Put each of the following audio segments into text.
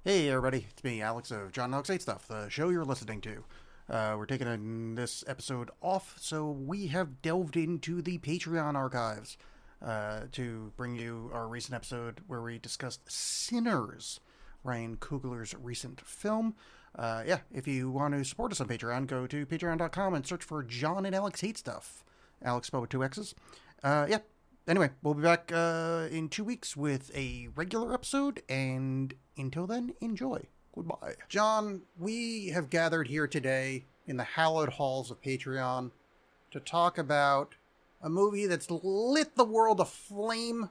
Hey everybody, it's me, Alex of John Alex 8 Stuff, the show you're listening to. We're taking this episode off, so we have delved into the Patreon archives to bring you our recent episode where we discussed Sinners, Ryan Coogler's recent film. If you want to support us on Patreon, go to patreon.com and search for John and Alex Hate Stuff. Alex spelled with two X's. Anyway, we'll be back in 2 weeks with a regular episode, and until then, enjoy. Goodbye. John, we have gathered here today in the hallowed halls of Patreon to talk about a movie that's lit the world aflame.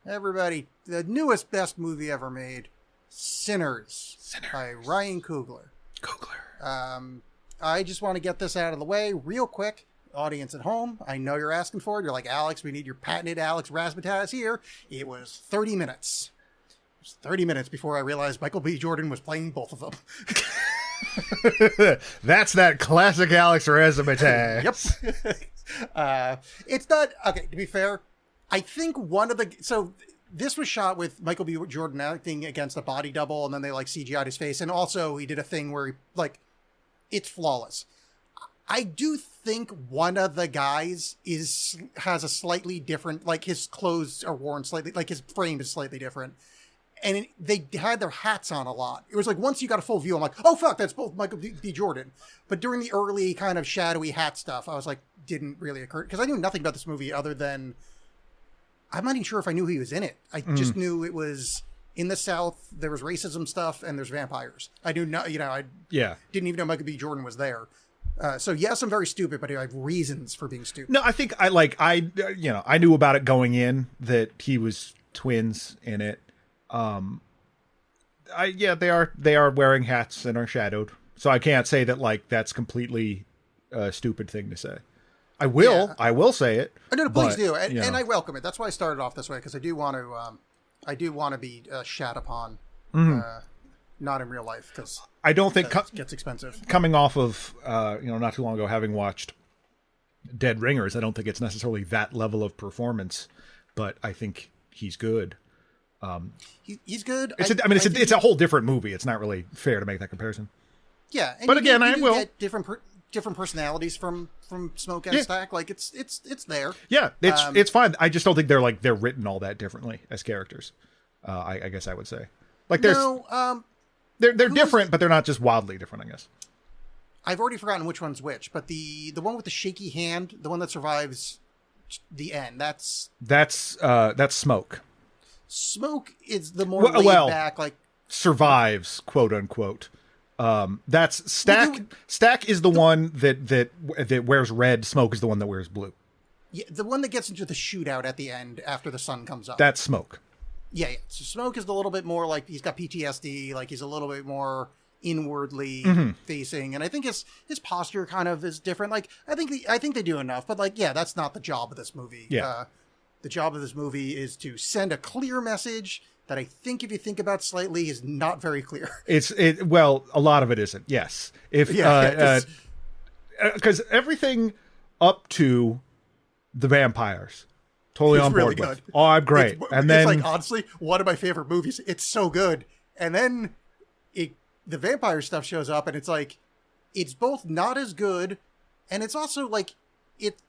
Everybody, the newest, best movie ever made, Sinners. By Ryan Coogler. I just want to get this out of the way real quick. Audience at home, I know you're asking for it. You're like, Alex, we need your patented Alex Razzmatazz here. It was 30 minutes. It was 30 minutes before I realized Michael B. Jordan was playing both of them. That's that classic Alex Razzmatazz. Yep. It's not, okay, to be fair, I think so this was shot with Michael B. Jordan acting against a body double, and then they CGI'd his face, and also he did a thing where it's flawless. I do think one of the guys has a slightly different, his clothes are worn slightly, his frame is slightly different. And they had their hats on a lot. It was once you got a full view, I'm like, oh fuck, that's both Michael B. Jordan. But during the early kind of shadowy hat stuff, I was didn't really occur. Because I knew nothing about this movie other than, I'm not even sure if I knew he was in it. I just knew it was in the South, there was racism stuff, and there's vampires. I knew not, I didn't even know Michael B. Jordan was there. So yes, I'm very stupid, but I have reasons for being stupid. No, I think I knew about it going in that he was twins in it. They are wearing hats and are shadowed. So I can't say that that's completely a stupid thing to say. I will say it. No, please do. And I welcome it. That's why I started off this way, because I do want to be shat upon. Not in real life, because I don't think it gets expensive. Coming off of not too long ago, having watched Dead Ringers, I don't think it's necessarily that level of performance, but I think he's good. He's good. It's a whole different movie. It's not really fair to make that comparison. Yeah, and but again, I will get different personalities from Smoke and Stack. It's there. Yeah, it's fine. I just don't think they're written all that differently as characters. I guess I would say They're different, but they're not just wildly different, I guess. I've already forgotten which one's which, but the one with the shaky hand, the one that survives the end, that's Smoke. Smoke is the more laid back, survives, quote unquote. That's Stack. Stack is the one that wears red. Smoke is the one that wears blue. Yeah, the one that gets into the shootout at the end after the sun comes up. That's Smoke. Yeah. So Smoke is a little bit more he's got PTSD, he's a little bit more inwardly facing, and I think his posture kind of is different. I think they do enough, but that's not the job of this movie. Yeah. The job of this movie is to send a clear message that I think, if you think about slightly, is not very clear. A lot of it isn't. Yes, because everything up to the vampires. Totally on board really with. Good. Oh, I'm great. And then it's honestly one of my favorite movies. It's so good. And then the vampire stuff shows up, and it's both not as good, and it's also I didn't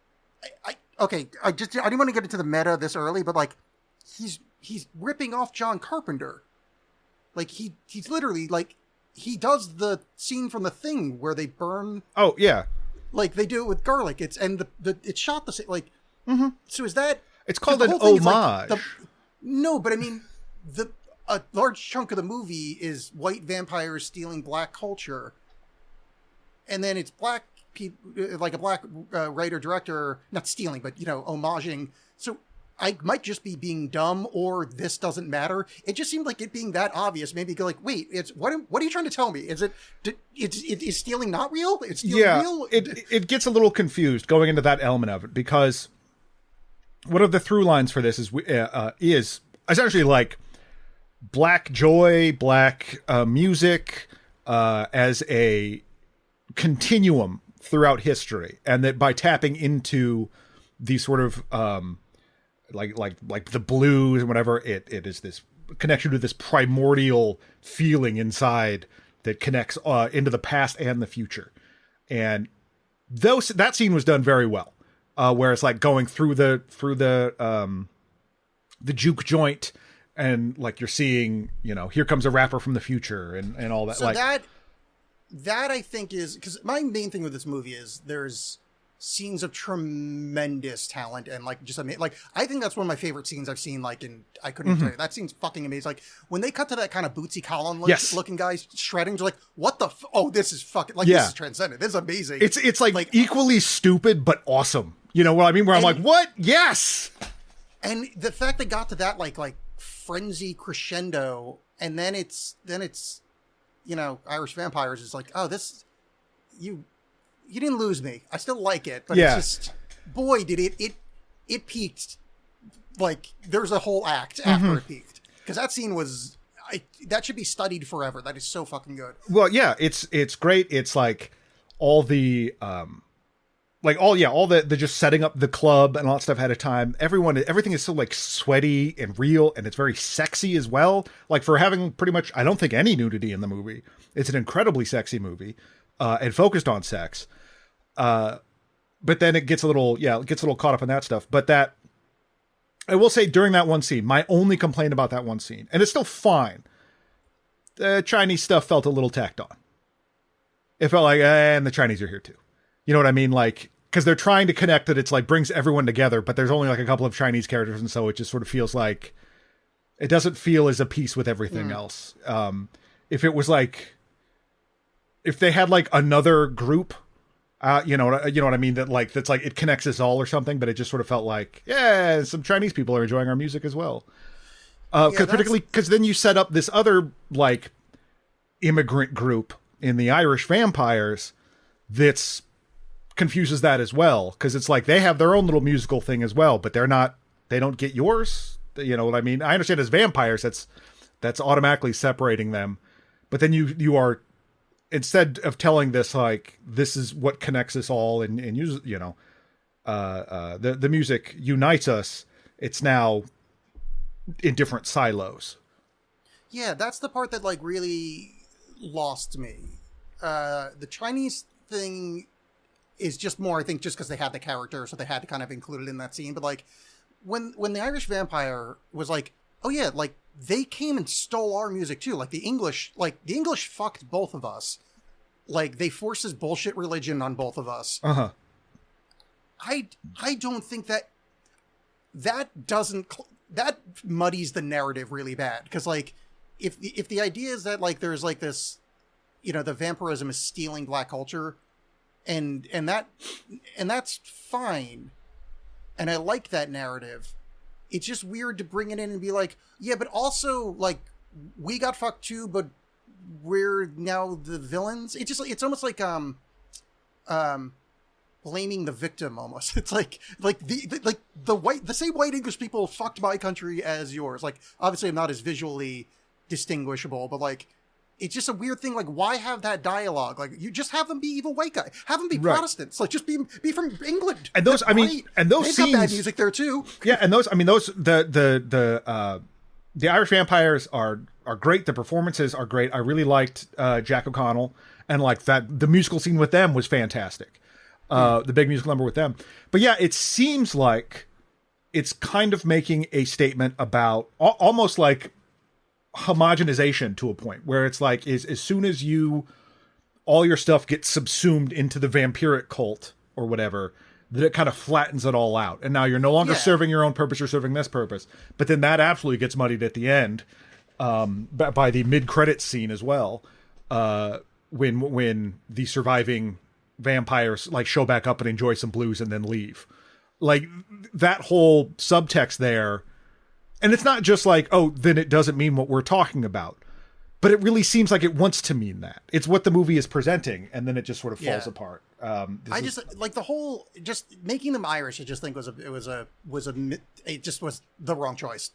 want to get into the meta this early, but he's ripping off John Carpenter. He's literally he does the scene from The Thing where they burn. Oh yeah. They do it with garlic. It's shot the same. So is that? It's called an homage. No, but I mean, a large chunk of the movie is white vampires stealing black culture, and then it's black people, a black writer director, not stealing, but homaging. So I might just be being dumb, or this doesn't matter. It just seemed like it being that obvious made me go wait, it's what are you trying to tell me? Is is stealing not real? It's stealing real? It gets a little confused going into that element of it, because one of the through lines for this is essentially black joy, black music as a continuum throughout history, and that by tapping into the sort of like the blues and whatever, it is this connects you to this primordial feeling inside that connects into the past and the future. And that scene was done very well, where it's like going through the juke joint, and like you're seeing, you know, here comes a rapper from the future and all that. So like that I think is, because my main thing with this movie is there's scenes of tremendous talent and like just like I think that's one of my favorite scenes I've seen. Like I couldn't even tell you, that scene's fucking amazing. Like when they cut to that kind of Bootsy Collin looking guy shredding, you're like, what the oh, this is fucking like this is transcendent. This is amazing. It's like equally stupid but awesome. You know what I mean? Where I'm like, what? Yes. And the fact they got to that like frenzy crescendo, and then it's you know, Irish Vampires is like, oh, this you didn't lose me. I still like it, but it's just, boy, did it peaked. Like there's a whole act after it peaked, because that scene was that should be studied forever. That is so fucking good. Well, yeah, it's great. It's like all the all the just setting up the club and all that stuff ahead of time. Everything is so like sweaty and real, and it's very sexy as well. Like for having pretty much, I don't think any nudity in the movie. It's an incredibly sexy movie, and focused on sex. But then it gets a little caught up in that stuff. But that, I will say, during that one scene, my only complaint about that one scene, and it's still fine, the Chinese stuff felt a little tacked on. It felt like, and the Chinese are here too. You know what I mean? Like, because they're trying to connect that it's like brings everyone together, but there's only like a couple of Chinese characters, and so it just sort of feels like it doesn't feel as a piece with everything else. If it was like, if they had like another group, you know what I mean? That's like it connects us all or something, but it just sort of felt like, yeah, some Chinese people are enjoying our music as well. Particularly because then you set up this other like immigrant group in the Irish Vampires that's confuses that as well, because it's like they have their own little musical thing as well, but they don't get yours. You know what I mean? I understand as vampires that's automatically separating them, but then you are, instead of telling this like this is what connects us all and you know the music unites us, it's now in different silos. Yeah, that's the part that like really lost me. The Chinese thing is just more, I think, just because they had the character, so they had to kind of include it in that scene. But like when the Irish Vampire was like, oh yeah, like they came and stole our music too. Like the English fucked both of us. Like they forced this bullshit religion on both of us. I don't think that muddies the narrative really bad, because like if the idea is that like there's like this, you know, the vampirism is stealing black culture, and that's fine, and I like that narrative. It's just weird to bring it in and be like, yeah, but also like we got fucked too, but we're now the villains. It's almost like blaming the victim almost. It's like the same white English people fucked my country as yours. Like obviously I'm not as visually distinguishable, but like it's just a weird thing. Like why have that dialogue? Like you just have them be evil white guy. Have them be Protestants. Like just be from England. And those, and those they've scenes, got bad music there too. Yeah, and those, the Irish Vampires are great. The performances are great. I really liked Jack O'Connell, and like that the musical scene with them was fantastic. The big musical number with them. But yeah, it seems like it's kind of making a statement about almost like homogenization to a point where it's like as soon as all your stuff gets subsumed into the vampiric cult or whatever, that it kind of flattens it all out. And now you're no longer serving your own purpose, you're serving this purpose. But then that absolutely gets muddied at the end by the mid-credits scene as well, when the surviving vampires like show back up and enjoy some blues and then leave. Like that whole subtext there. And it's not just like, oh, then it doesn't mean what we're talking about. But it really seems like it wants to mean that. It's what the movie is presenting, and then it just sort of falls apart. Just like the whole, just making them Irish, I just think it just was the wrong choice,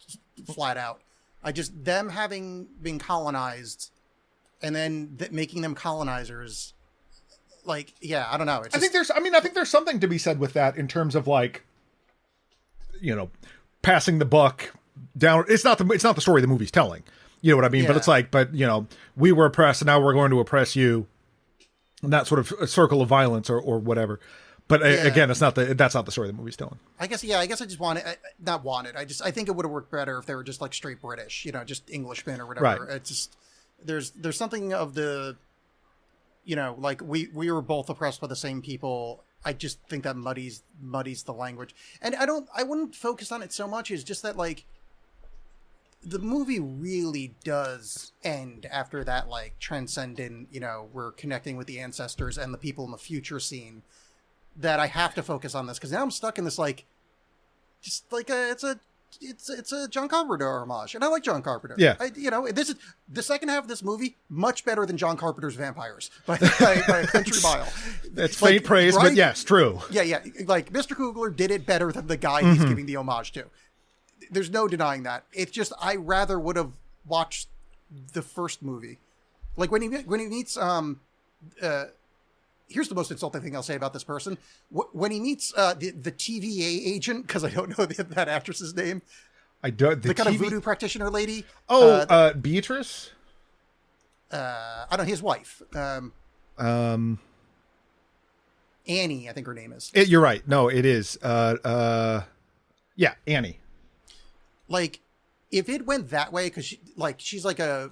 flat out. Them having been colonized, and then making them colonizers, like, yeah, I don't know. I think there's something to be said with that in terms of like, you know, passing the buck down. It's not the story the movie's telling. You know what I mean? Yeah. But it's like, we were oppressed and now we're going to oppress you. And that sort of a circle of violence or whatever. But again, that's not the story the movie's telling. I guess I just I think it would have worked better if they were just like straight British, just Englishmen or whatever. Right. It's just there's something of the, like we were both oppressed by the same people. I just think that muddies the language, and I wouldn't focus on it so much. It's just that like the movie really does end after that like transcendent, we're connecting with the ancestors and the people in the future scene. That I have to focus on this because now I'm stuck in this like, just like it's a John Carpenter homage, and I like John Carpenter. Yeah, this is the second half of this movie much better than John Carpenter's Vampires by a country mile. That's faint praise, right? But yes, true. Yeah. Like Mr. Coogler did it better than the guy he's giving the homage to. There's no denying that. It's just I rather would have watched the first movie, like when he meets Here's the most insulting thing I'll say about this person. When he meets the TVA agent, because I don't know that actress's name. I don't. The kind of voodoo practitioner lady. Oh, Beatrice? I don't know, his wife. Annie, I think her name is. You're right. No, it is. Yeah, Annie. Like, if it went that way, because she's like a,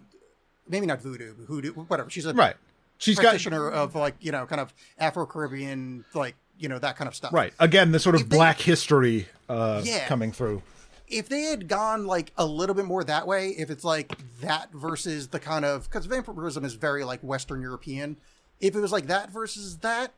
maybe not voodoo, whatever. She's a right. She's practitioner of like, kind of Afro-Caribbean, like, that kind of stuff. Right. Again, the sort of black history coming through. If they had gone like a little bit more that way, if it's like that versus the kind of, because vampirism is very like Western European. If it was like that versus that,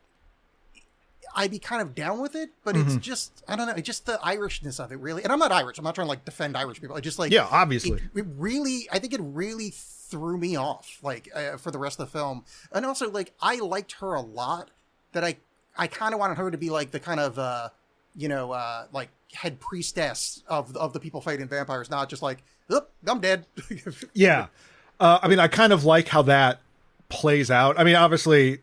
I'd be kind of down with it, but it's just, I don't know, it's just the Irishness of it really. And I'm not Irish. I'm not trying to like defend Irish people. I just like, yeah, obviously. It really, I think it really threw me off like for the rest of the film. And also like, I liked her a lot that I kind of wanted her to be like the kind of, like head priestess of the people fighting vampires, not just like, oh, I'm dead. Yeah. I mean, I kind of like how that plays out. I mean, obviously,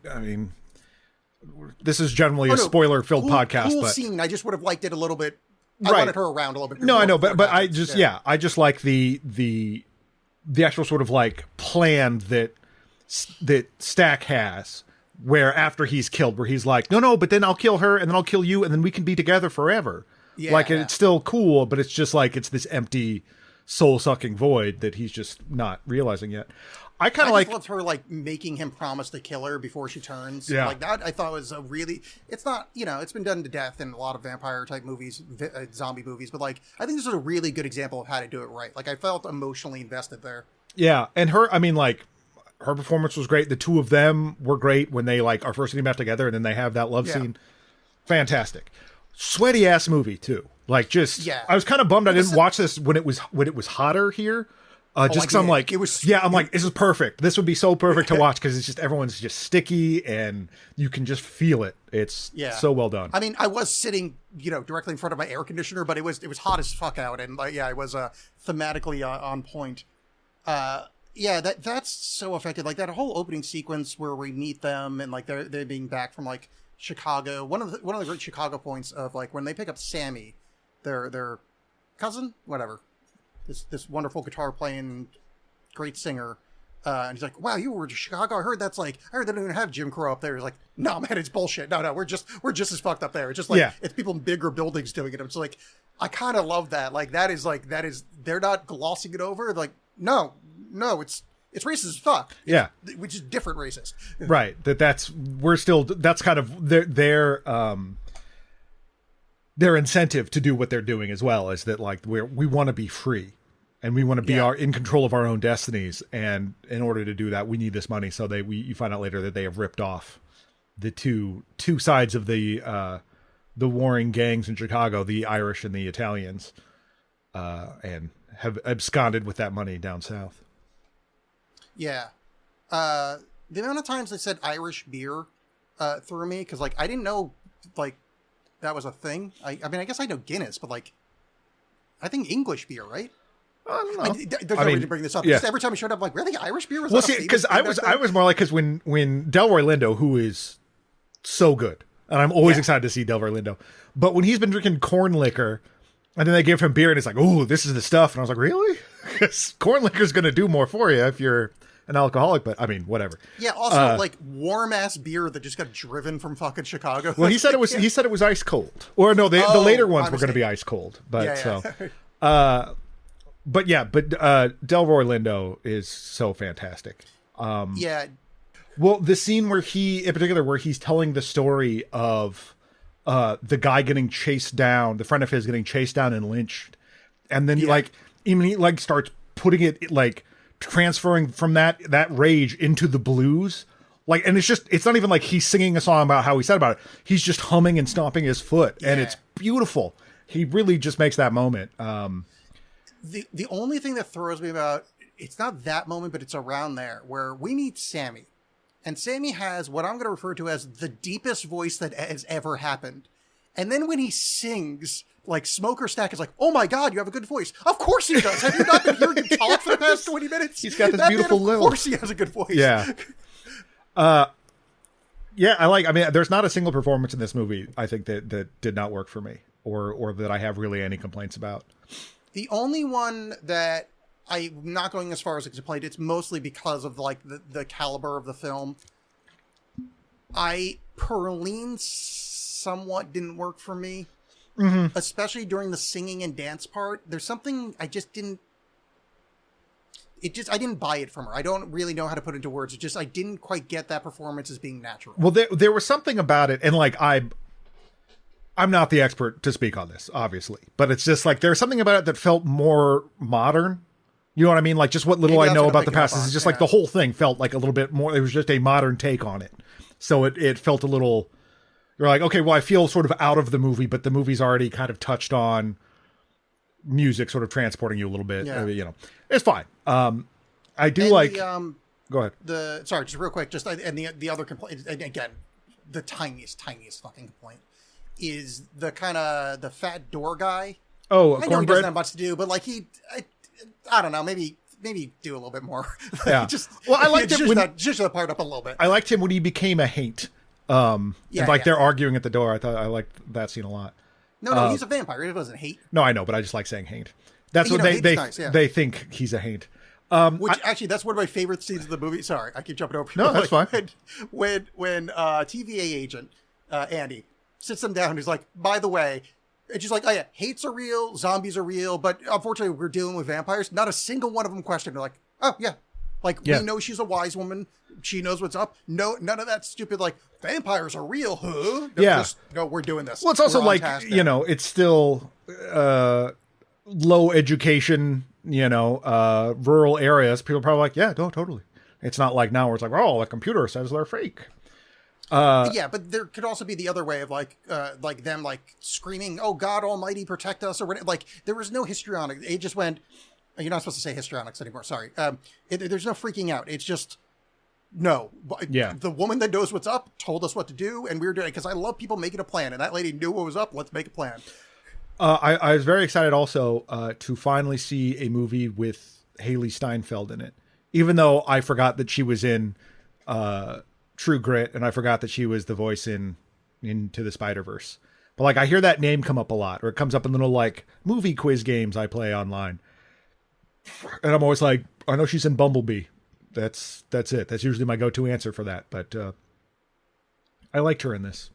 this is generally a spoiler-filled podcast. Cool but scene. I just would have liked it a little bit. I right. wanted her around a little bit. No, I know, but I just I just like the actual sort of like plan that Stack has, where after he's killed, where he's like, no, but then I'll kill her, and then I'll kill you, and then we can be together forever. Yeah. Like it's still cool, but it's just like it's this empty, soul-sucking void that he's just not realizing yet. I kind of loved her like making him promise to kill her before she turns. Yeah. Like that I thought was a really, it's not, it's been done to death in a lot of vampire type movies, zombie movies, but like I think this is a really good example of how to do it right. Like I felt emotionally invested there. Yeah, and her, I mean, like her performance was great. The two of them were great when they like are first getting back together, and then they have that love scene. Fantastic, sweaty ass movie too. Like just, I was kind of bummed I didn't watch this when it was hotter here. Just because I'm like, I'm like, this is perfect. This would be so perfect to watch because it's just everyone's just sticky and you can just feel it. It's so well done. I mean, I was sitting, directly in front of my air conditioner, but it was it was hot as fuck out, and it was thematically on point. That's so effective. Like that whole opening sequence where we meet them and like they're being back from like Chicago. One of the great Chicago points of like when they pick up Sammy, their cousin, whatever. This wonderful guitar playing, great singer, and he's like, "Wow, you were to Chicago. I heard they don't even have Jim Crow up there." He's like, "No, man, it's bullshit. No, we're just as fucked up there. It's just like it's people in bigger buildings doing it." It's like I kind of love that. Like that is they're not glossing it over. Like no, it's racist as fuck. Yeah, which is different racist. Right. That's kind of their incentive to do what they're doing as well, is that like we want to be free and we want to be in control of our own destinies, and in order to do that we need this money. So you find out later that they have ripped off the two sides of the warring gangs in Chicago, the Irish and the Italians, and have absconded with that money down south. The amount of times they said Irish beer threw me, because like I didn't know like that was a thing. I mean, I guess I know Guinness, but like, I think English beer, right? I don't know. There's no way to bring this up. Just every time I showed up, I'm like, really, Irish beer? Well, see, because I was more like, because when Delroy Lindo, who is so good, and I'm always excited to see Delroy Lindo, but when he's been drinking corn liquor And then they give him beer, and it's like, "Oh, this is the stuff." And I was like, "Really?" Because corn liquor's going to do more for you if you're an alcoholic. But I mean, whatever. Yeah. Also, like warm ass beer that just got driven from fucking Chicago. Well, he said it was. He said it was ice cold. Or no, the later ones were going to be ice cold. But yeah. but Delroy Lindo is so fantastic. Yeah. Well, the scene where in particular, where he's telling the story of the guy getting chased down, the friend of his getting chased down and lynched, and then he starts putting it like transferring from that rage into the blues, like, and it's not even like he's singing a song about how he said about it. He's just humming and stomping his foot, and it's beautiful. He really just makes that moment. The only thing that throws me about it's not that moment, but it's around there where we meet Sammy. And Sammy has what I'm going to refer to as the deepest voice that has ever happened. And then when he sings, like Smoker Stack is like, "Oh my God, you have a good voice." Of course he does. Have you not been hearing him talk for the past 20 minutes? He's got this beautiful man, lilt. Of course he has a good voice. Yeah. Yeah, I mean, there's not a single performance in this movie, I think, that did not work for me or that I have really any complaints about. The only one that I'm not going as far as a complaint, it's mostly because of like the caliber of the film. Perlene somewhat didn't work for me, especially during the singing and dance part. There's something I didn't buy it from her. I don't really know how to put it into words. It's just I didn't quite get that performance as being natural. Well, there was something about it, and like I'm not the expert to speak on this, obviously, but it's just like there's something about it that felt more modern. You know what I mean? Like just what little I know about the past is just like the whole thing felt like a little bit more. It was just a modern take on it, so it felt a little. You're like, okay, well, I feel sort of out of the movie, but the movie's already kind of touched on music, sort of transporting you a little bit. Yeah. You know, it's fine. I do and like. Go ahead. Sorry, just real quick. And the other complaint, and again, the tiniest fucking complaint is the kind of the fat door guy. Oh, I know he doesn't have much to do, but like I don't know, maybe do a little bit more. Yeah. I liked it just that part up a little bit. I liked him when he became a haint. They're arguing at the door. I liked that scene a lot. No, he's a vampire. He doesn't hate. No, I know, but I just like saying haint. That's what they think he's a haint. Actually, that's one of my favorite scenes of the movie. Sorry, I keep jumping over. No, that's fine. When TVA agent Andy sits them down, he's like, "By the way," and she's like, "Oh yeah, hates are real, zombies are real, but unfortunately, we're dealing with vampires." Not a single one of them questioned. They're like, "Oh yeah." We know she's a wise woman. She knows what's up. No, none of that stupid, like, vampires are real, huh? No, we're doing this. Well, it's also like, it's still low education, rural areas. People are probably like, yeah, no, totally. It's not like now where it's like, oh, the computer says they're fake. Yeah, but there could also be the other way of like them like screaming, "Oh God Almighty, protect us!" or whatever. Like there was no histrionic. It just went. You're not supposed to say histrionics anymore. Sorry. There's no freaking out. It's just no. Yeah. The woman that knows what's up told us what to do, and we were doing it because I love people making a plan, and that lady knew what was up. Let's make a plan. I was very excited also to finally see a movie with Haley Steinfeld in it, even though I forgot that she was in True Grit, and I forgot that she was the voice in Into the Spider-Verse. But like I hear that name come up a lot, or it comes up in little like movie quiz games I play online. And I'm always like, I know she's in Bumblebee. That's it. That's usually my go-to answer for that. But I liked her in this.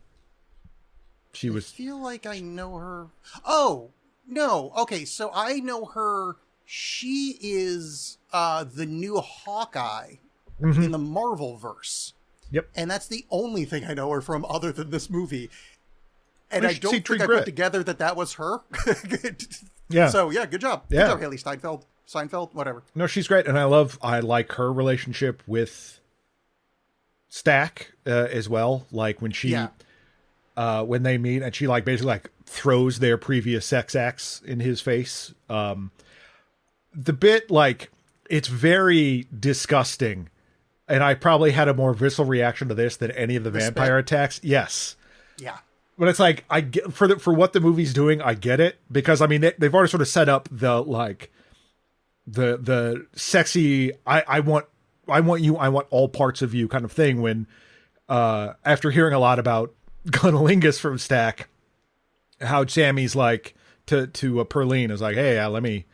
I feel like I know her. Oh, no. Okay, so I know her. She is the new Hawkeye in the Marvel-verse. Yep. And that's the only thing I know her from other than this movie. And I don't think I put together that was her. Yeah. So, yeah, good job. Yeah. Good job, Haley Steinfeld, whatever. No, she's great. And I like her relationship with Stack as well. Like when when they meet and she like basically like throws their previous sex acts in his face. The bit, like, it's very disgusting. And I probably had a more visceral reaction to this than any of the vampire attacks. Yes. Yeah. But it's like, I get for what the movie's doing, I get it. Because I mean, they've already sort of set up the like the sexy, I want you, I want all parts of you kind of thing when after hearing a lot about Cunnilingus from Stack, how Sammy's like to Perline. Is like, hey, let me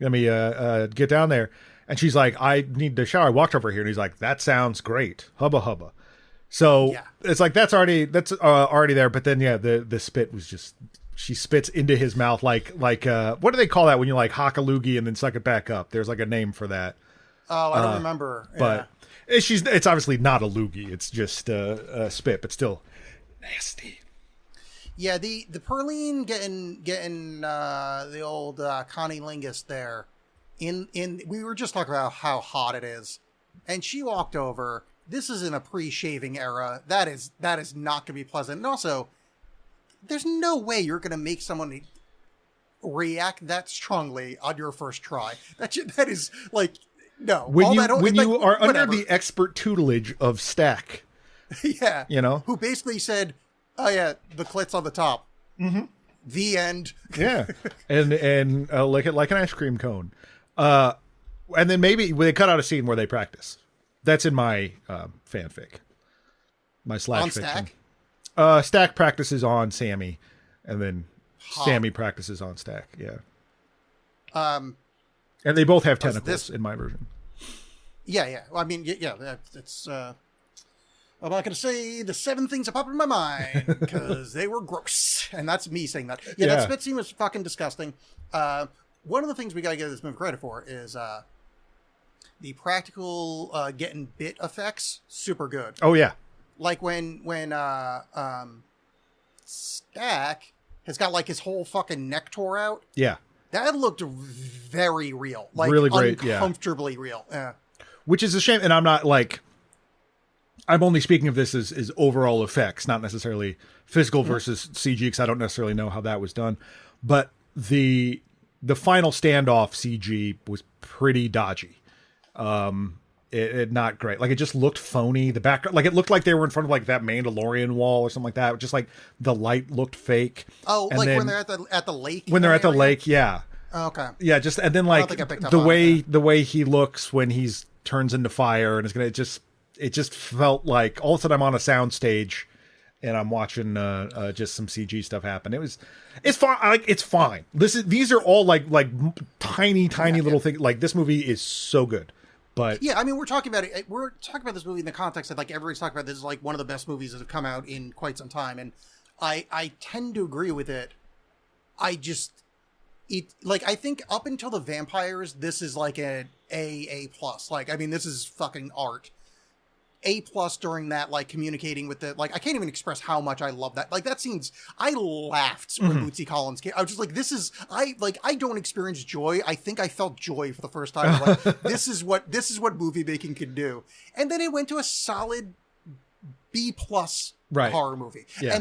get down there. And she's like, I need to shower. I walked over here, and he's like, that sounds great. Hubba hubba. So it's like that's already there. But then the spit was just, she spits into his mouth like what do they call that when you like hock a loogie and then suck it back up? There's like a name for that. Oh, I don't remember. But it's obviously not a loogie. It's just a spit, but still nasty. Yeah, the Perline getting the old Connie Lingus there. We were just talking about how hot it is, and she walked over. This is in a pre-shaving era. That is not going to be pleasant. And also, there's no way you're going to make someone react that strongly on your first try. That is like, no. When you are under the expert tutelage of Stack. Yeah. You know? Who basically said, oh yeah, the clit's on the top. Mm-hmm. The end. Yeah. And lick it like an ice cream cone. And then maybe they cut out a scene where they practice. That's in my fanfic. My slash on fiction. Stack? Stack practices on Sammy, and then Sammy practices on Stack. Yeah. And they both have tentacles in my version. Yeah. Well, I mean, yeah. It's. I'm not going to say the 7 things that popped in my mind because they were gross, and that's me saying that. Yeah, that spit scene was fucking disgusting. One of the things we got to give this movie credit for is the practical getting bit effects. Super good. Oh yeah. Like when Stack has got like his whole fucking neck tore out. Yeah. That looked very real. Like really great. Uncomfortably real. Yeah. Which is a shame. And I'm not like, I'm only speaking of this as overall effects, not necessarily physical versus CG, because I don't necessarily know how that was done. But the final standoff CG was pretty dodgy. It not great. Like, it just looked phony. The background, like, it looked like they were in front of like that Mandalorian wall or something like that. Just like the light looked fake. Oh, and like when they're at the lake. When they're at the lake, yeah. Oh, okay. Yeah, just and then like the way he looks when he's turns into fire and it's gonna it just felt like all of a sudden I'm on a sound stage and I'm watching just some CG stuff happen. It's fine. It's fine. These are all like tiny little things. Like, this movie is so good. But yeah, I mean, we're talking about this movie in the context that like everybody's talking about this is like one of the best movies that have come out in quite some time, and I tend to agree with it. I think up until the vampires, this is like A plus. Like, I mean, this is fucking art. A plus during that, like, communicating with the, like, I can't even express how much I love that. Like, that scene's, I laughed when Bootsy Collins came. I was just like, I don't experience joy. I think I felt joy for the first time. Like, this is what movie making can do. And then it went to a solid B plus horror movie. Yeah.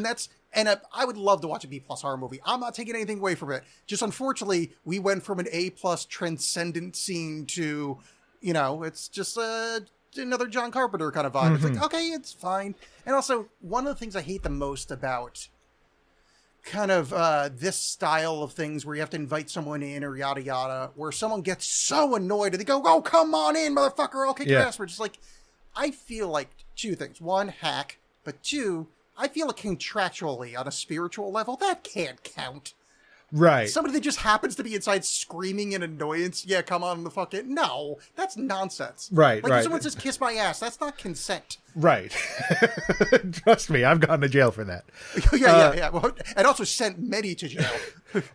And I would love to watch a B plus horror movie. I'm not taking anything away from it. Just unfortunately, we went from an A plus transcendent scene to, it's just another John Carpenter kind of vibe. It's like, okay, it's fine. And also, one of the things I hate the most about kind of this style of things where you have to invite someone in or yada yada, where someone gets so annoyed and they go, oh, come on in, motherfucker, I'll kick your ass. We're just like, I feel like 2 things. 1, hack, but 2, I feel like contractually on a spiritual level, that can't count. Right. Somebody that just happens to be inside screaming in annoyance. Yeah, come on the fucking... No, that's nonsense. Right, like, if someone says, kiss my ass, that's not consent. Right. Trust me, I've gone to jail for that. Yeah. Well, and also sent many to jail.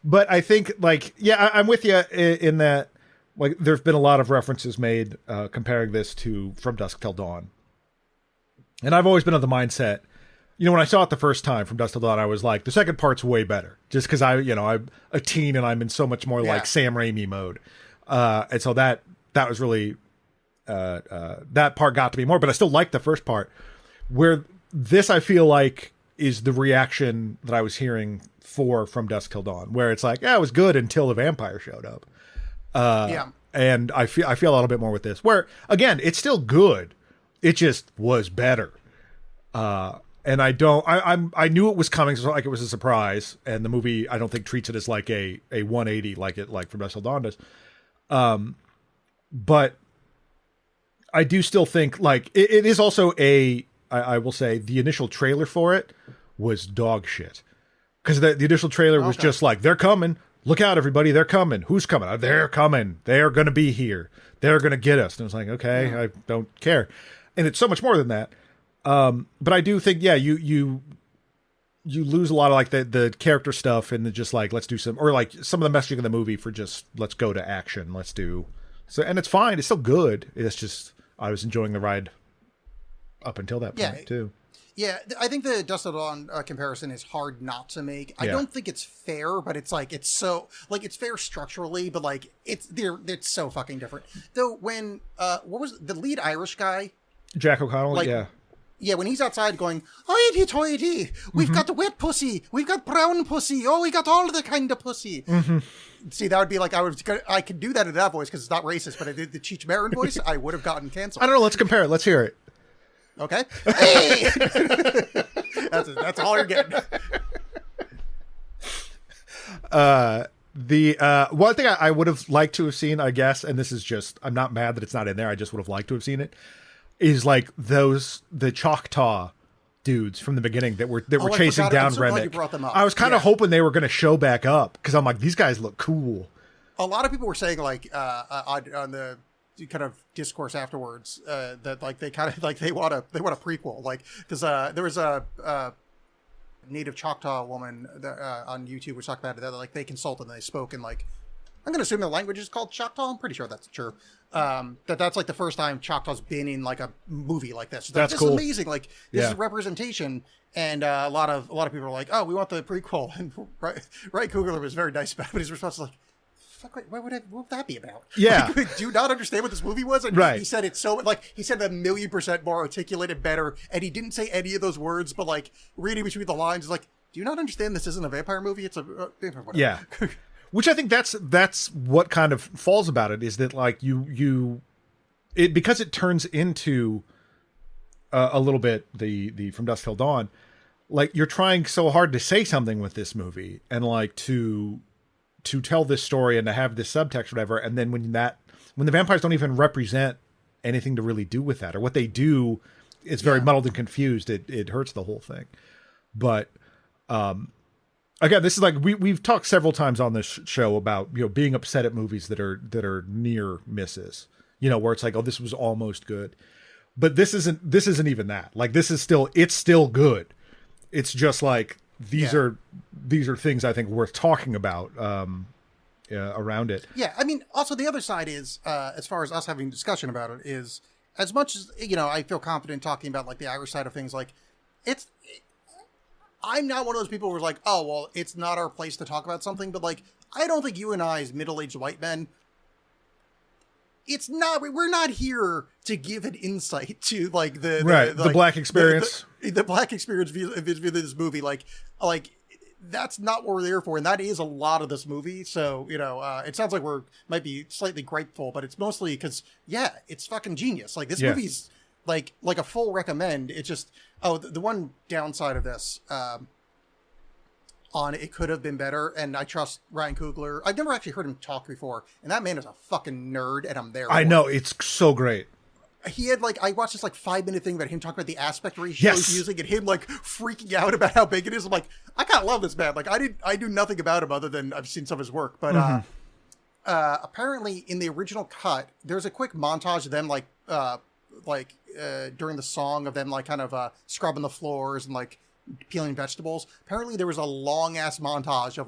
But I think, like, I'm with you in that, like, there've been a lot of references made comparing this to From Dusk Till Dawn. And I've always been of the mindset... when I saw it the first time, From Dusk Till Dawn, I was like, the second part's way better. Just because I'm a teen and I'm in so much more like Sam Raimi mode. And so that was really, that part got to me more, but I still like the first part. Where this, I feel like, is the reaction that I was hearing for From Dusk Till Dawn, where it's like, it was good until the vampire showed up. And I feel a little bit more with this, where, again, it's still good. It just was better. And I knew it was coming, so like it was a surprise. And the movie, I don't think treats it as like a 180 like From Dusk Till Dawn does. But I do still think like it is also I will say the initial trailer for it was dog shit. Because the initial trailer was just like, they're coming. look out, everybody, they're coming. Who's coming? They're coming. They're going to be here. They're going to get us. And I was like, okay, I don't care. And it's so much more than that. But I do think, you lose a lot of like the character stuff and just like, let's do some, or like some of the messaging in the movie for just, let's go to action. Let's do so. And it's fine. It's still good. It's just, I was enjoying the ride up until that point too. Yeah, I think the Dust Till Dawn comparison is hard not to make. I don't think it's fair, but it's like it's so like it's fair structurally, but like it's so fucking different. Though when what was the lead Irish guy? Jack O'Connell, like, yeah, when he's outside going, hoity toity, we've got the wet pussy, we've got brown pussy, oh, we got all the kind of pussy. See, that would be like I could do that in that voice because it's not racist, but I did the Cheech Marin voice, I would have gotten canceled. I don't know. Let's compare it. Let's hear it. Okay. Hey! that's all you're getting. The one thing I would have liked to have seen, I guess, and this is just, I'm not mad that it's not in there, I just would have liked to have seen it, is like the Choctaw dudes from the beginning that were chasing down Remick. I was kind of hoping they were going to show back up because I'm like, these guys look cool. A lot of people were saying like on the kind of discourse afterwards that like they kind of like they want a prequel, like because there was a native Choctaw woman that, on YouTube was talking about it, that like they consulted and they spoke in like, I'm going to assume the language is called Choctaw. I'm pretty sure that's true. That's like the first time Choctaw's been in like a movie like this. That's cool. Amazing. Like this is representation. And a lot of people are like, oh, we want the prequel. And Ryan Coogler was very nice about it, but his response was like, fuck, what would that be about? Yeah. Like, do you not understand what this movie was? And he said it's so, like, he said 1,000,000% more articulated, better, and he didn't say any of those words, but, like, reading between the lines is like, do you not understand this isn't a vampire movie? It's a... whatever. Yeah. Which I think that's what kind of falls about it, is that, like, because it turns into a little bit the From Dusk Till Dawn, like, you're trying so hard to say something with this movie, and, like, to tell this story and to have this subtext or whatever, and then when the vampires don't even represent anything to really do with that, or what they do is very muddled and confused, it hurts the whole thing. But again, this is like we've talked several times on this show about, you know, being upset at movies that are near misses, you know, where it's like, oh, this was almost good, but this isn't even that. Like, it's still good. It's just like, these are things I think worth talking about around it. Yeah, I mean, also the other side is, as far as us having discussion about it, is as much as, you know, I feel confident talking about like the Irish side of things, like I'm not one of those people who's like, oh, well, it's not our place to talk about something, but like, I don't think you and I as middle-aged white men, we're not here to give an insight to like the black experience, the black experience via this movie. Like that's not what we're there for. And that is a lot of this movie. So, you know, it sounds like might be slightly grateful, but it's mostly because, it's fucking genius. Like this movie's like a full recommend. It's just, the one downside of this, on it could have been better, and I trust Ryan Coogler. I've never actually heard him talk before, and that man is a fucking nerd, and I'm there. I know, it's so great. He had I watched this 5-minute thing about him talking about the aspect ratio he's using, and him freaking out about how big it is. I'm like, I kind of love this man. Like I do nothing about him other than I've seen some of his work, but apparently in the original cut, there's a quick montage of them during the song of them scrubbing the floors and peeling vegetables. Apparently there was a long ass montage of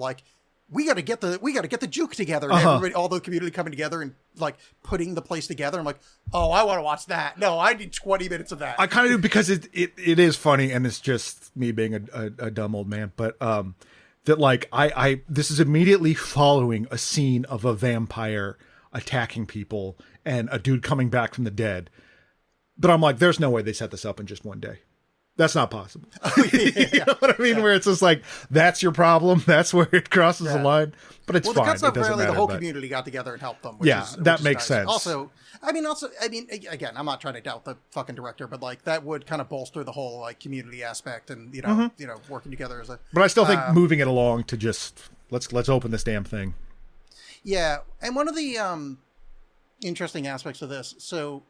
we got to get the juke together, and everybody, all the community coming together and putting the place together. I'm like, oh, I want to watch that. No, I need 20 minutes of that. I kind of do, because it is funny, and it's just me being a dumb old man, but that this is immediately following a scene of a vampire attacking people and a dude coming back from the dead. But I'm like, there's no way they set this up in just one day. That's not possible. You know what I mean? Yeah. Where it's just that's your problem. That's where it crosses the line. But it's fine. Well, the cuts apparently the whole community got together and helped them. Which that makes sense. Also, I mean, again, I'm not trying to doubt the fucking director, but that would kind of bolster the whole community aspect and you know working together as a. But I still think moving it along to just let's open this damn thing. Yeah, and one of the interesting aspects of this, so.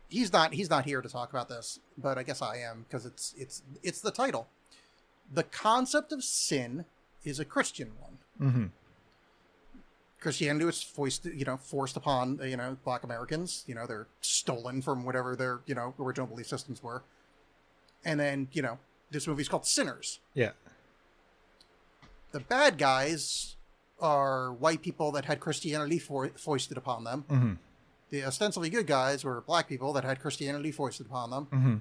He's not here to talk about this, but I guess I am, because it's the title. The concept of sin is a Christian one. Christianity was forced upon, Black Americans. They're stolen from whatever their, original belief systems were. And then, this movie's called Sinners. Yeah. The bad guys are white people that had Christianity foisted upon them. Mm-hmm. The ostensibly good guys were black people that had Christianity foisted upon them. Mm-hmm.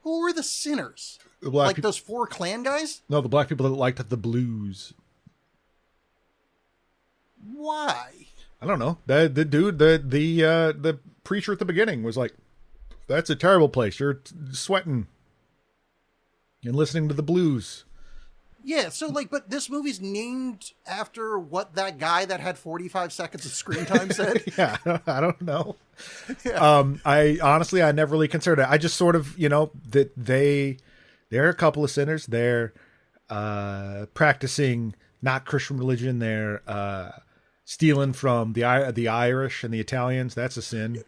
Who were the sinners? The those 4 Klan guys? No, the black people that liked the blues. Why? I don't know. The dude, the preacher at the beginning was like, "That's a terrible place. You're sweating and listening to the blues." Yeah, so but this movie's named after what that guy that had 45 seconds of screen time said. Yeah, I don't know. Yeah. I never really considered it. I just sort of, that they're a couple of sinners. They're practicing not Christian religion. They're stealing from the Irish and the Italians. That's a sin.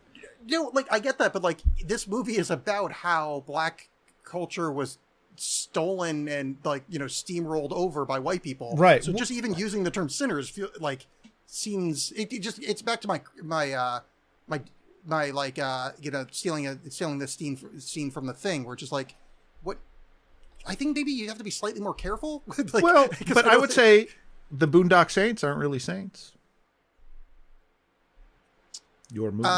I get that, but this movie is about how black culture was stolen and steamrolled over by white people, right? So just even using the term sinners seems it's back to my stealing this scene from The Thing, where it's just what I think maybe you have to be slightly more careful. But I would say the Boondock Saints aren't really saints. Your movie,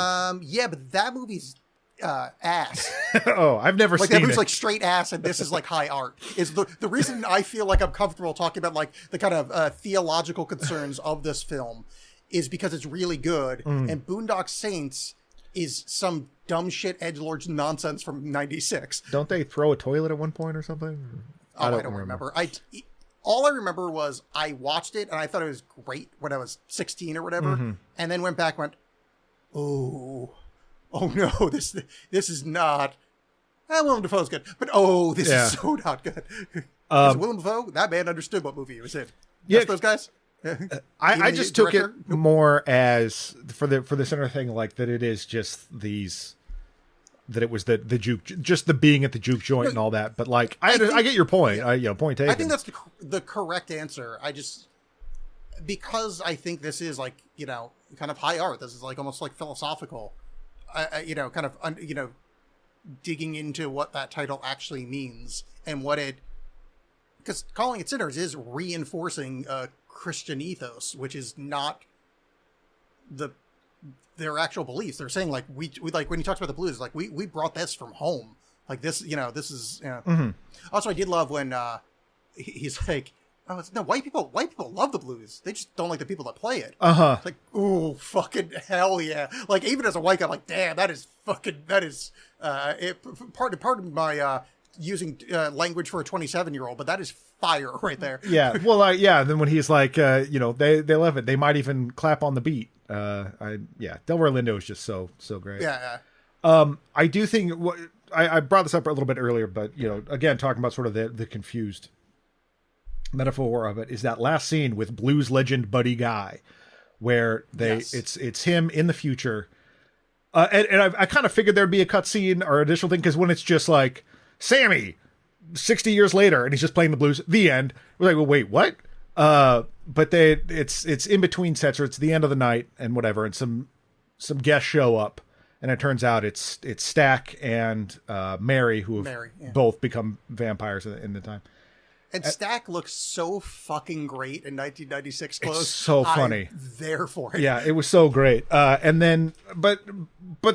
yeah, but that movie's ass. Oh, I've never seen that movie's it. Straight ass, and this is high art. Is the reason I feel like I'm comfortable talking about the kind of theological concerns of this film is because it's really good, and Boondock Saints is some dumb shit edgelord nonsense from '96. Don't they throw a toilet at one point or something? I don't remember. All I remember was I watched it and I thought it was great when I was 16 or whatever, and then went back and went, oh no, this is not. Willem Dafoe's good, but this is so not good. Willem Dafoe, that man understood what movie he was in. Yeah, those guys. I just took it more as for the center thing, that it is just that it was the juke, just the being at the juke joint and all that. But I get your point. Point taken. I think that's the correct answer. Because I think this is kind of high art. This is almost philosophical. Digging into what that title actually means and because calling it Sinners is reinforcing a Christian ethos, which is not their actual beliefs. They're saying we when he talks about the blues, we brought this from home. This is. Mm-hmm. Also, I did love when he's like, "Oh, no, white people love the blues. They just don't like the people that play it." Uh-huh. It's oh, fucking hell yeah. Even as a white guy, I'm damn, that is part of my using language for a 27-year-old, but that is fire right there. Yeah. Well, and then when he's like, they love it. They might even clap on the beat. Delroy Lindo is just so great. Yeah. I do think I brought this up a little bit earlier, but again, talking about sort of the confused metaphor of it is that last scene with blues legend Buddy Guy, where it's him in the future, and I kind of figured there'd be a cutscene or additional thing, because when it's just Sammy 60 years later and he's just playing the blues, the end, we're well, wait, what? But it's in between sets, or it's the end of the night and whatever, and some guests show up, and it turns out it's Stack and Mary, who have both become vampires in the time. And Stack looks so fucking great in 1996 clothes. It's so funny. I'm there for it. Yeah, it was so great. And then, but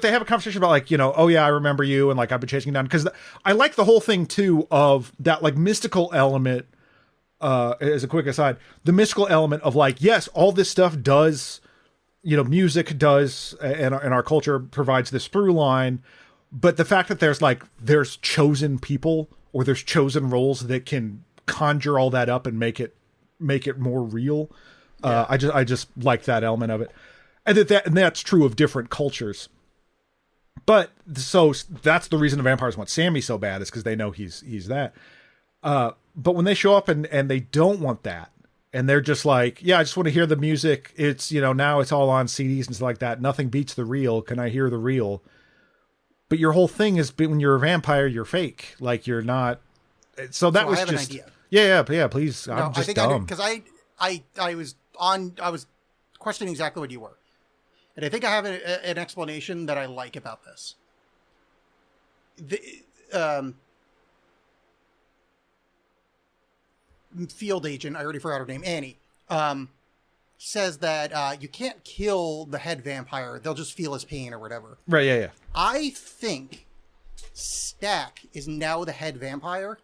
they have a conversation about oh yeah, I remember you, and I've been chasing you down, because I like the whole thing too of that mystical element. As a quick aside, the mystical element of yes, all this stuff does, music does, and our culture provides this through line, but the fact that there's chosen people, or there's chosen roles that can conjure all that up and make it more real. Yeah. I just like that element of it, and that's true of different cultures. But so that's the reason the vampires want Sammy so bad, is because they know he's that. But when they show up and they don't want that, and they're just I just want to hear the music. It's now it's all on CDs and stuff like that. Nothing beats the real. Can I hear the real? But your whole thing is, when you're a vampire, you're fake. You're not. So that was just. Yeah, please. I'm just dumb. Because I was questioning exactly what you were. And I think I have an explanation that I like about this. Field agent, I already forgot her name, Annie, says that you can't kill the head vampire. They'll just feel his pain or whatever. Right, yeah. I think Stack is now the head vampire.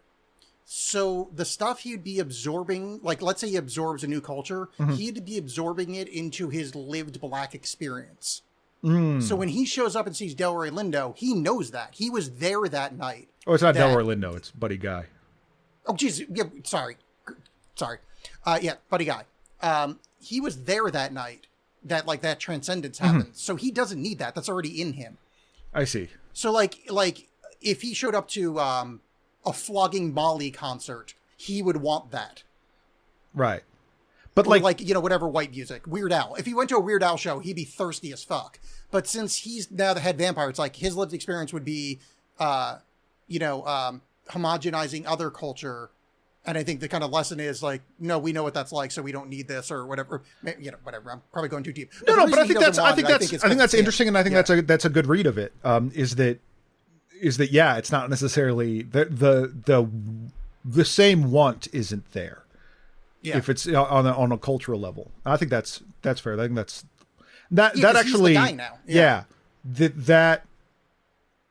So the stuff he'd be absorbing, like let's say he absorbs a new culture, he'd be absorbing it into his lived black experience. So when he shows up and sees Delroy Lindo, he knows that. He was there that night. Oh, it's not Delroy Lindo, it's Buddy Guy. Oh, jeez. Yeah, sorry. Yeah, Buddy Guy. He was there that night that transcendence happened. So he doesn't need that. That's already in him. I see. So like if he showed up to a Flogging Molly concert, he would want that. Right. But or like, you know, whatever white music. Weird Al. If he went to a Weird Al show, he'd be thirsty as fuck. But since he's now the head vampire, it's like his lived experience would be, homogenizing other culture. And I think the kind of lesson is like, no, we know what that's like, so we don't need this or whatever. You know, whatever. I'm probably going too deep. No, but I think that's interesting, and I think that's a good read of it. Is that yeah, it's not necessarily the same want isn't there. Yeah. If it's on a cultural level, I think that's fair. I think that actually, he's the guy now. Yeah, that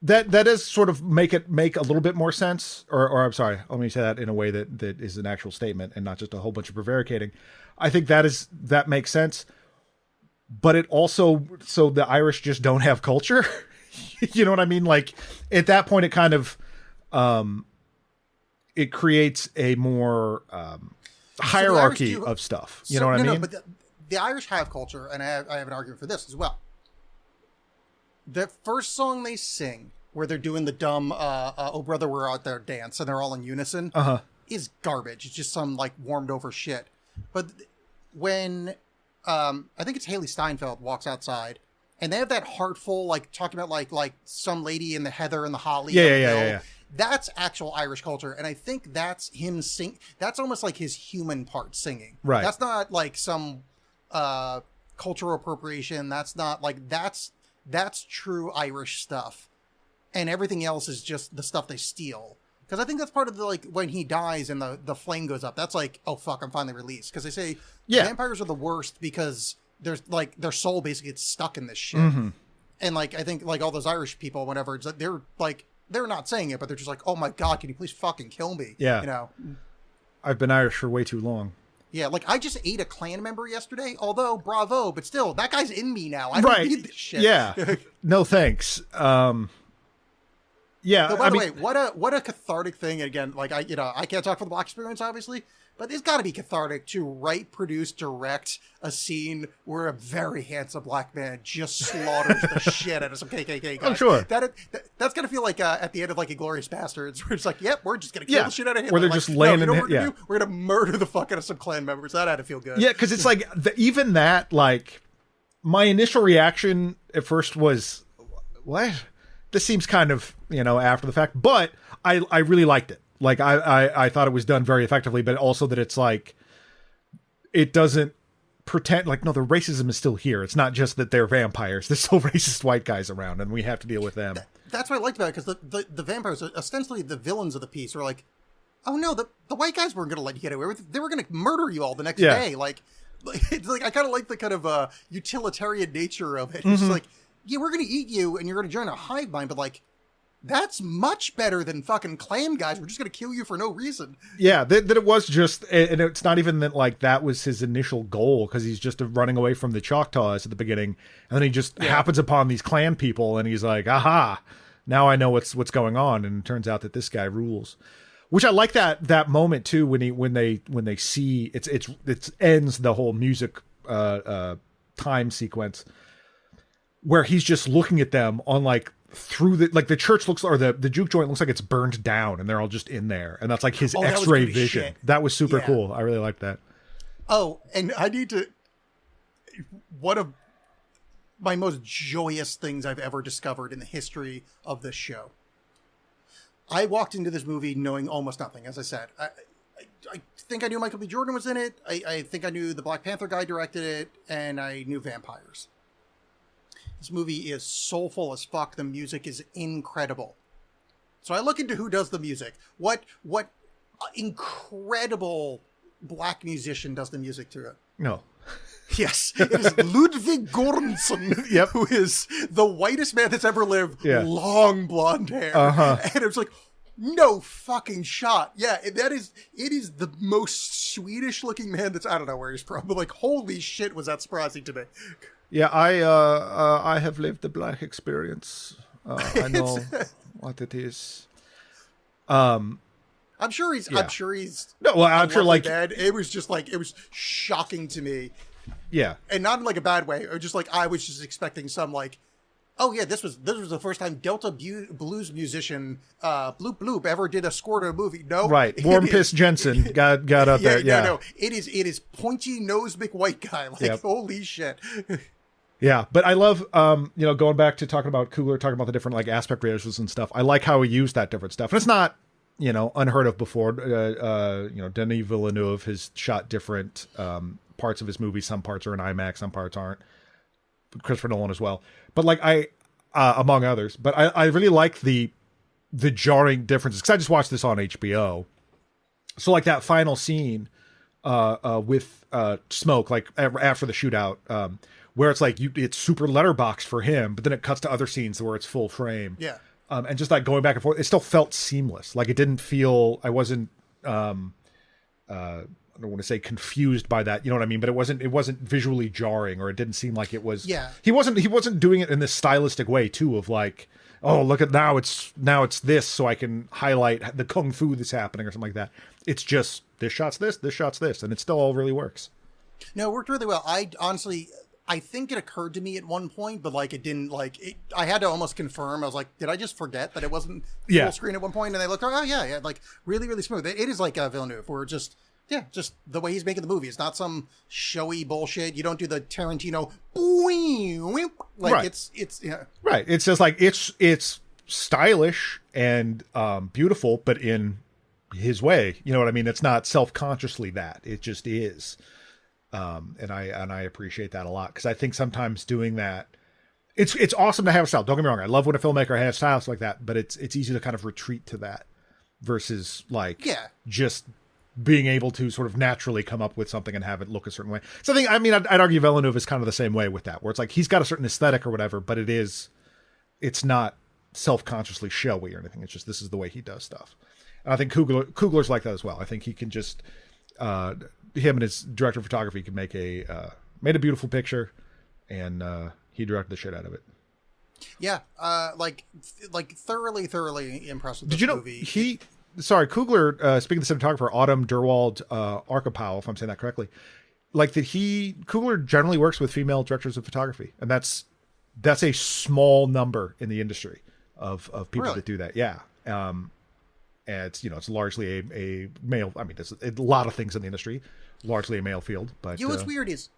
does sort of make a little bit more sense. Or I'm sorry, let me say that in a way that is an actual statement and not just a whole bunch of prevaricating. I think that makes sense. But it also, so the Irish just don't have culture. You know what I mean? Like at that point, it kind of it creates a more hierarchy of stuff. You know what I mean? No, but the Irish have culture, and I have an argument for this as well. The first song they sing, where they're doing the dumb "Oh Brother, We're Out There" dance, and they're all in unison, is garbage. It's just some like warmed over shit. But when I think it's Haley Steinfeld walks outside, and they have that heartful like talking about like some lady in the heather and the holly. Yeah. That's actual Irish culture, and I think that's him sing. That's almost like his human part singing. Right. That's not like some cultural appropriation. That's not like that's true Irish stuff, and everything else is just the stuff they steal. Because I think that's part of the like when he dies and the flame goes up. That's like, oh fuck, I'm finally released. Because they say vampires are the worst because there's like their soul basically gets stuck in this shit. And like I think like all those Irish people, whatever, it's like they're not saying it, but they're just like, oh my god, can you please fucking kill me? Yeah, you know. I've been Irish for way too long. Yeah, like I just ate a clan member yesterday, although bravo, but still, that guy's in me now. I don't need this shit. Yeah. No thanks. Yeah. So by the way, what a cathartic thing. Again, like I can't talk for the Black experience, obviously, but it's got to be cathartic to write, produce, direct a scene where a very handsome black man just slaughters the shit out of some KKK guys. I'm sure that's gonna feel like at the end of like Inglourious Bastards, where it's like, yep, we're just gonna kill the shit out of him. Where they're just laying in it. Yeah, we're gonna murder the fuck out of some clan members. That had to feel good. Yeah, because it's like even that. Like my initial reaction at first was, what? This seems kind of after the fact, but I really liked it. Like I thought it was done very effectively, but also that it's like it doesn't pretend like, no, the racism is still here. It's not just that they're vampires. There's still racist white guys around, and we have to deal with them. That's what I liked about it, because the vampires, ostensibly the villains of the piece, are like, oh no, the white guys weren't going to let you get away with it. They were going to murder you all the next day. Like it's like I kind of like the kind of utilitarian nature of it. It's like, yeah, we're going to eat you, and you're going to join a hive mind, but like, that's much better than fucking clan guys. We're just going to kill you for no reason. Yeah, that it was just, and it's not even that like that was his initial goal, because he's just running away from the Choctaws at the beginning, and then he just happens upon these clan people, and he's like, aha, now I know what's going on, and it turns out that this guy rules. Which I like that moment too, when they see it ends the whole music time sequence where he's just looking at them on like through the church looks, or the juke joint looks like it's burned down, and they're all just in there, and that's like his X-ray vision. Shit. That was super cool. I really liked that. Oh, and I need to. One of my most joyous things I've ever discovered in the history of this show. I walked into this movie knowing almost nothing. As I said, I think I knew Michael B. Jordan was in it. I think I knew the Black Panther guy directed it, and I knew vampires. This movie is soulful as fuck. The music is incredible. So I look into who does the music. What incredible black musician does the music to it? No. Yes, it is Ludwig Göransson, Yep. who is the whitest man that's ever lived. Yeah. Long blonde hair. And it was like, no fucking shot. Yeah, it is the most Swedish looking man that's, I don't know where he's from, but like, holy shit, was that surprising to me. Yeah, I have lived the black experience. I know what it is. I'm sure he's Yeah. no, well, I'm sure like bad. It was just like, it was shocking to me. yeah. And not in like a bad way, or just like I was just expecting some like, oh yeah, this was the first time Delta blues musician Bloop Bloop ever did a score to a movie. No, Right, Warm Piss Jensen got up there. Yeah, no, it is pointy nose McWhite guy. Like Yep. holy shit. Yeah, but I love, going back to talking about Coogler, talking about the different like aspect ratios and stuff. I like how he used that different stuff, and it's not, unheard of before. Denis Villeneuve has shot different parts of his movie. Some parts are in IMAX, some parts aren't. Christopher Nolan as well, but like among others. But I really like the jarring differences because I just watched this on HBO. So like that final scene with Smoke, like after the shootout. Where it's like it's super letterbox for him, but then it cuts to other scenes where it's full frame. Yeah. And just like going back and forth, it still felt seamless. Like it didn't feel, I wasn't, I don't want to say confused by that, you know what I mean? But it wasn't visually jarring, or it didn't seem like it was. Yeah. He wasn't doing it in this stylistic way too, of like, oh, look at now it's this, so I can highlight the kung fu that's happening or something like that. It's just this shot's this shot's this, and it still all really works. No, it worked really well. I think it occurred to me at one point, but like it didn't I had to almost confirm. I was like, did I just forget that it wasn't full screen at one point? And I looked, oh yeah, like really, really smooth. It is like Villeneuve, where just the way he's making the movie. It's not some showy bullshit. You don't do the Tarantino, like Right. it's yeah. Right. It's just like, it's stylish and beautiful, but in his way, you know what I mean? It's not self-consciously that, it just is. And I appreciate that a lot, because I think sometimes doing that, it's awesome to have a style. Don't get me wrong. I love when a filmmaker has styles like that, but it's easy to kind of retreat to that versus like just being able to sort of naturally come up with something and have it look a certain way. So I'd argue Villeneuve is kind of the same way with that, where it's like he's got a certain aesthetic or whatever, but it's not self-consciously showy or anything. It's just, this is the way he does stuff. And I think Coogler's like that as well. I think he can just, him and his director of photography can make made a beautiful picture, and he directed the shit out of it. Yeah, like thoroughly impressed with this Did you know movie. Coogler, speaking of the cinematographer, Autumn Derwald Arkapau, if I'm saying that correctly, like that Coogler generally works with female directors of photography, and that's a small number in the industry of people that do that. Yeah. And it's largely a male. I mean, there's a lot of things in the industry, largely a male field. But what's weird is,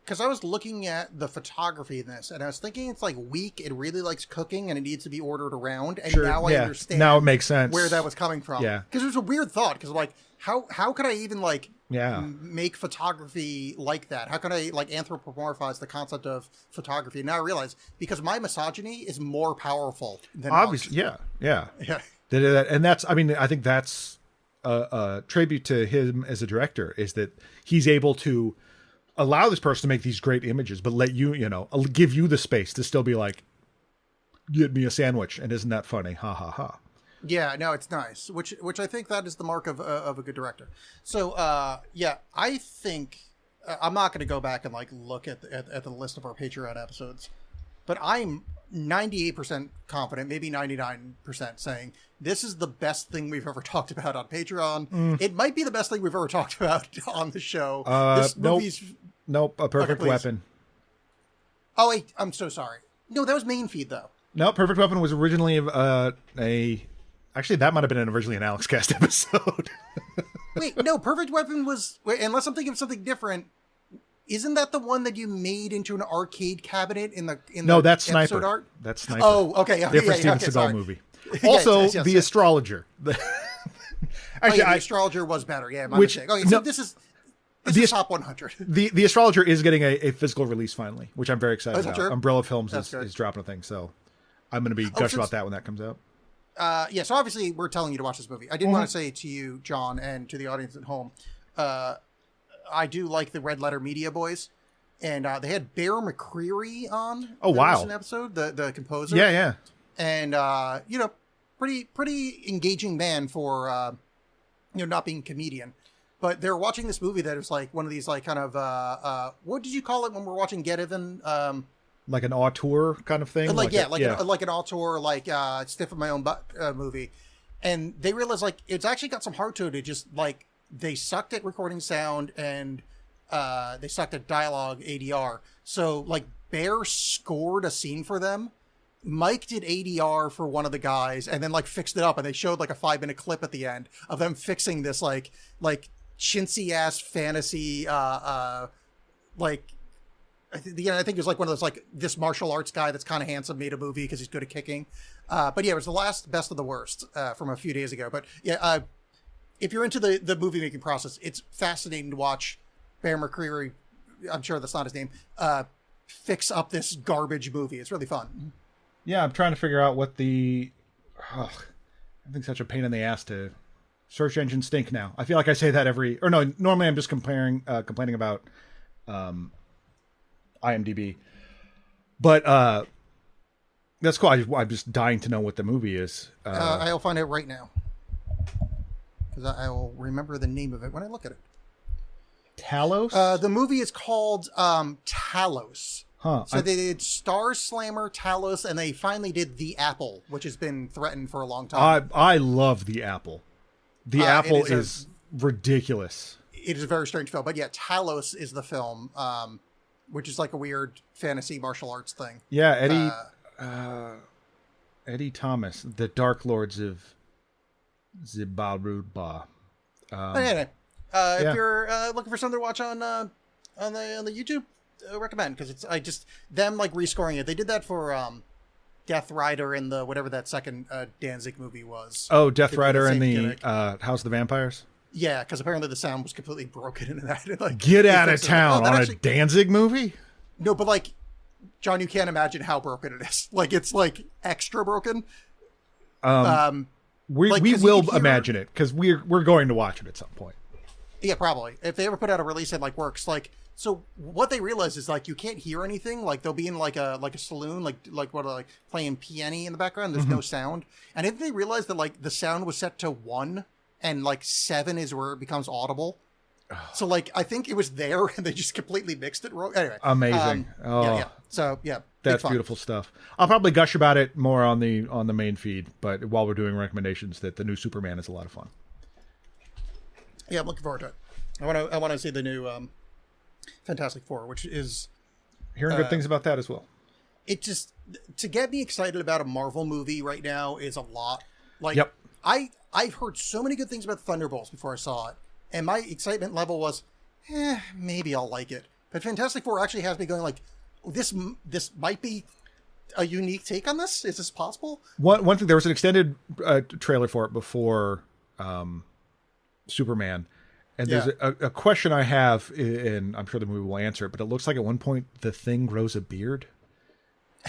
because I was looking at the photography in this, and I was thinking it's like weak. It really likes cooking, and it needs to be ordered around. And now I understand. Now it makes sense where that was coming from. Yeah, because it was a weird thought. Because like, how could I even make photography like that? How can I like anthropomorphize the concept of photography? And now I realize, because my misogyny is more powerful than obviously. art. Yeah. And that's, I think that's a tribute to him as a director, is that he's able to allow this person to make these great images, but let you, give you the space to still be like, get me a sandwich. And isn't that funny? Ha ha ha. Yeah, no, it's nice. Which I think that is the mark of a good director. So, I think I'm not going to go back and like look at the list of our Patreon episodes, but I'm 98% confident, maybe 99% saying this is the best thing we've ever talked about on Patreon. It might be the best thing we've ever talked about on the show. This movie's... Nope. A Perfect Weapon. Oh, wait. I'm so sorry. No, that was main feed, though. No, Perfect Weapon was originally actually, that might have been originally an Alex Cast episode. Wait, no, Perfect Weapon was... Wait, unless I'm thinking of something different... Isn't that the one that you made into an arcade cabinet in the that's Sniper. Art? That's Sniper. Oh, okay. Different Steven Seagal movie. Also, yes. The Astrologer. Actually, the Astrologer was better. Yeah, my Which- mistake. Okay, so no, this is the- top 100. the Astrologer is getting a physical release finally, which I'm very excited is that about. true? Umbrella Films That's good. is dropping a thing, so I'm going to be gush since- about that when that comes out. Yeah, so obviously we're telling you to watch this movie. I did want to say to you, John, and to the audience at home, I do like the Red Letter Media boys, and they had Bear McCreary on. Oh, the wow. recent episode, the composer. Yeah. And pretty engaging man for not being a comedian. But they're watching this movie that is like one of these like kind of what did you call it when we're watching Get Even? Like an auteur kind of thing. Like an auteur, like Stiff in My Own Butt movie. And they realized like it's actually got some heart to it. It just like they sucked at recording sound and they sucked at dialogue ADR. So like Bear scored a scene for them. Mike did ADR for one of the guys and then like fixed it up, and they showed like a 5-minute clip at the end of them fixing this like chintzy ass fantasy like I think it was like one of those like this martial arts guy that's kind of handsome made a movie because he's good at kicking. But yeah, it was the last best of the worst from a few days ago. But yeah, if you're into the movie making process, it's fascinating to watch Bear McCreary, I'm sure that's not his name, fix up this garbage movie. It's really fun. Yeah, I'm trying to figure out what the... I think such a pain in the ass to... Search engines stink now. I feel like I say that every... Or no, normally I'm just complaining about IMDb. But that's cool. I'm just dying to know what the movie is. I'll find out right now. Because I will remember the name of it when I look at it. Talos? The movie is called Talos. Huh. So they did Star Slammer, Talos, and they finally did The Apple, which has been threatened for a long time. I love The Apple. The Apple is ridiculous. It is a very strange film. But yeah, Talos is the film, which is like a weird fantasy martial arts thing. Yeah, Eddie Thomas, The Dark Lords of Zibaruba. But anyway, if you're looking for something to watch on the YouTube, recommend, because it's them like rescoring it. They did that for Death Rider and the whatever that second Danzig movie was. Oh, Death Rider and the gimmick. House of the Vampires? Yeah, because apparently the sound was completely broken in that. Like, Get out of town on actually, a Danzig movie? No, but like, John, you can't imagine how broken it is. Like, it's like extra broken. We like, will imagine it, because we're going to watch it at some point. Yeah, probably. If they ever put out a release that like works, like, so what they realize is like you can't hear anything. Like they'll be in like a saloon, like playing piano in the background. There's no sound. And if they realize that like the sound was set to 1 and like 7 is where it becomes audible. So like I think it was there and they just completely mixed it wrong. Anyway, Amazing. Yeah. So yeah, that's beautiful stuff. I'll probably gush about it more on the main feed, but while we're doing recommendations, that the new Superman is a lot of fun. Yeah, I'm looking forward to it. I want to see the new Fantastic Four, which is hearing good things about that as well. It just to get me excited about a Marvel movie right now is a lot. Like, yep. I've heard so many good things about Thunderbolts before I saw it, and my excitement level was, maybe I'll like it. But Fantastic Four actually has me going like, this might be a unique take on this. Is this possible? One thing, there was an extended trailer for it before Superman. And there's a question I have, and I'm sure the movie will answer it, but it looks like at one point the Thing grows a beard.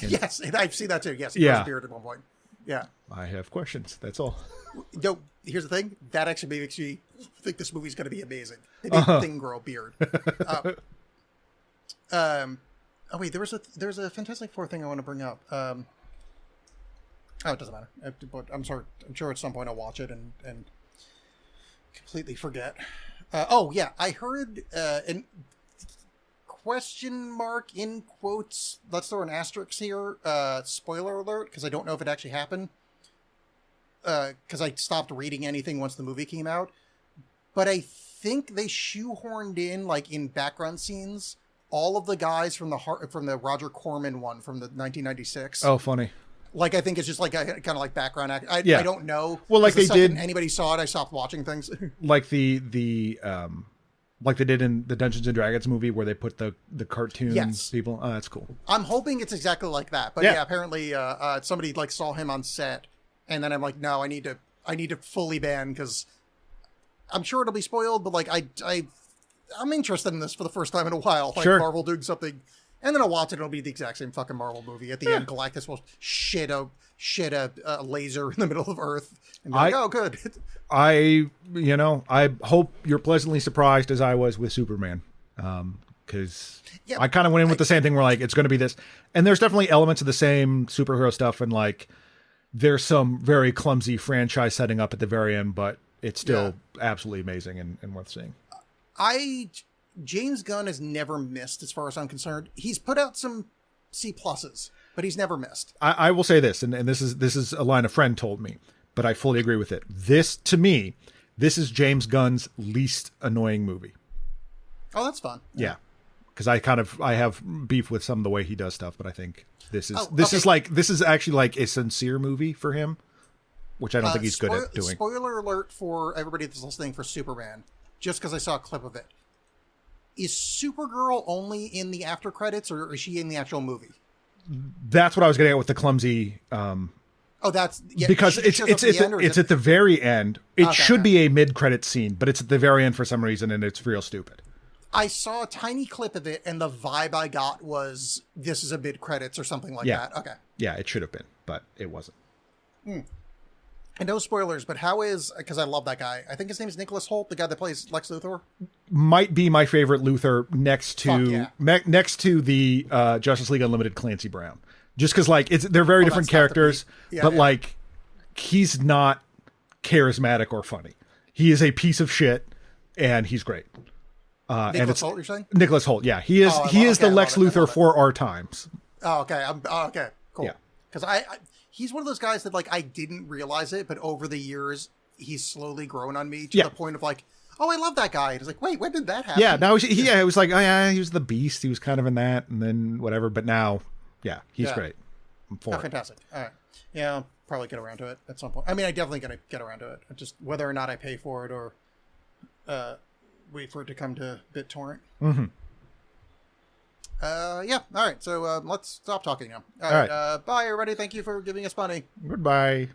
Yes, and I've seen that too. Yes, he grows a beard at one point. Yeah. I have questions. That's all. Yo, here's the thing. That actually makes me think this movie's going to be amazing. They made the Thing grow a beard. Oh wait, there's a Fantastic Four thing I want to bring up. Oh, it doesn't matter. I'm sorry. I'm sure at some point I'll watch it and completely forget. Oh yeah, I heard an question mark in quotes. Let's throw an asterisk here. Spoiler alert, because I don't know if it actually happened. Because I stopped reading anything once the movie came out. But I think they shoehorned in, like in background scenes, all of the guys from the Roger Corman one from the 1996. Oh, funny. Like, I think it's just like a kind of like background act. I don't know. Well, like they did. Anybody saw it, I stopped watching things. Like like they did in the Dungeons and Dragons movie where they put the cartoons people. Oh, that's cool. I'm hoping it's exactly like that. But yeah apparently somebody like saw him on set, and then I'm like, no, I need to fully ban, because I'm sure it'll be spoiled, but like I'm interested in this for the first time in a while. Like Sure. Marvel doing something, and then I'll watch it. And it'll be the exact same fucking Marvel movie. At the end, Galactus will shit a laser in the middle of Earth, and be like, oh, good. I hope you're pleasantly surprised as I was with Superman. Because I kind of went in with the same thing. We're like, it's going to be this, and there's definitely elements of the same superhero stuff, and like, there's some very clumsy franchise setting up at the very end, but it's still absolutely amazing and worth seeing. James Gunn has never missed, as far as I'm concerned. He's put out some C pluses, but he's never missed. I will say this, and this is a line a friend told me, but I fully agree with it. This, to me, this is James Gunn's least annoying movie. Oh, that's fun. Yeah. Because I have beef with some of the way he does stuff, but I think this is this is actually like a sincere movie for him, which I don't think he's good at doing. Spoiler alert for everybody that's listening for Superman, just because I saw a clip of it. Is Supergirl only in the after credits, or is she in the actual movie? That's what I was getting at with the clumsy. That's because it's at the very end. It should be a mid-credit scene, but it's at the very end for some reason, and it's real stupid. I saw a tiny clip of it, and the vibe I got was this is a mid-credits or something like that. Okay. Yeah, it should have been, but it wasn't. And no spoilers, but how is, because I love that guy. I think his name is Nicholas Hoult, the guy that plays Lex Luthor. Might be my favorite Luthor next to the Justice League Unlimited Clancy Brown. Just because, like, they're very different characters, but like, he's not charismatic or funny. He is a piece of shit, and he's great. Nicholas Hoult, you're saying? Nicholas Hoult, yeah. He is the Lex Luthor for our times. Oh, okay. Okay, cool. Yeah. Because he's one of those guys that, like, I didn't realize it, but over the years, he's slowly grown on me to the point of, like, oh, I love that guy. And it's like, wait, when did that happen? Yeah, now it was like, oh yeah, he was the Beast. He was kind of in that, and then whatever. But now, he's great. I'm for it. Fantastic. All right. Yeah, I'll probably get around to it at some point. I mean, I definitely going to get around to it. Just whether or not I pay for it or wait for it to come to BitTorrent. Mm-hmm. Yeah. All right. So let's stop talking now. All right. Bye, everybody. Thank you for giving us money. Goodbye.